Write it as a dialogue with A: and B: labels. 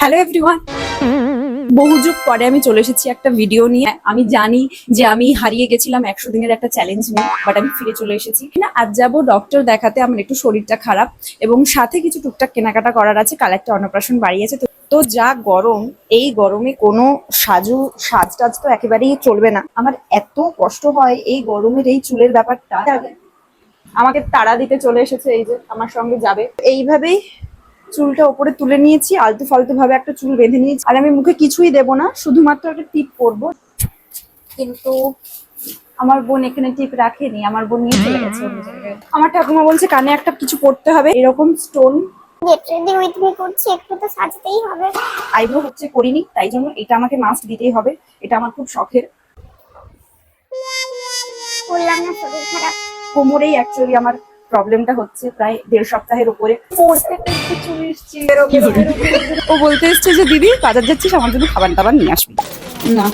A: Hello everyone, বহু যুগ পরে আমি চলে এসেছি একটা ভিডিও নিয়ে। আমি জানি যে আমি হারিয়ে গেছিলাম 100 দিনের একটা চ্যালেঞ্জ নিয়ে, বাট আমি ফিরে চলে এসেছি না। আজ যাবো ডক্টর দেখাতে, আমার একটু শরীরটা খারাপ এবং সাথে কিছু টুকটাক কেনাকাটা করার আছে। কাল একটা অন্নপ্রাশন বাড়ি আছে, তো যা গরম, এই গরমে কোনো সাজ টাজ তো একেবারেই চলবে না। আমার এত কষ্ট হয় এই গরমের এই চুলের ব্যাপারটা। আমাকে তাড়া দিতে চলে এসেছে, এই যে আমার সঙ্গে যাবে। এইভাবেই চুলটা ওপরে তুলে নিয়েছি, আলতু ফালতু ভাবে একটা চুল বেঁধে নিয়েছি। আর আমি মুখে কিছুই দেবো না, শুধুমাত্র একটা টিপ পরবো। কিন্তু আমার বোন এখানে টিপ রাখেনি, আমার বোন নিয়ে চলে গেছে অন্য জায়গায়। আমার ঠাকুমা বলছে কানে একটা কিছু পরতে হবে, এরকম stone.
B: Get ready with me করছি, একটু তো সাজতেই হবে।
A: আইব্রো হচ্ছে করিনি, তাই জন্য এটা আমাকে মাস্ট দিতেই হবে। এটা আমার খুব শখের।
B: বললাম না শরীর খারাপ।
A: কোমরেই অ্যাকচুয়ালি আমার প্রবলেমটা হচ্ছে, প্রায় 1.5 সপ্তাহের উপরে। ও বলতে এসছে যে দিদি বাজার যাচ্ছিস, আমার জন্য খাবার দাবার নিয়ে আসবি। না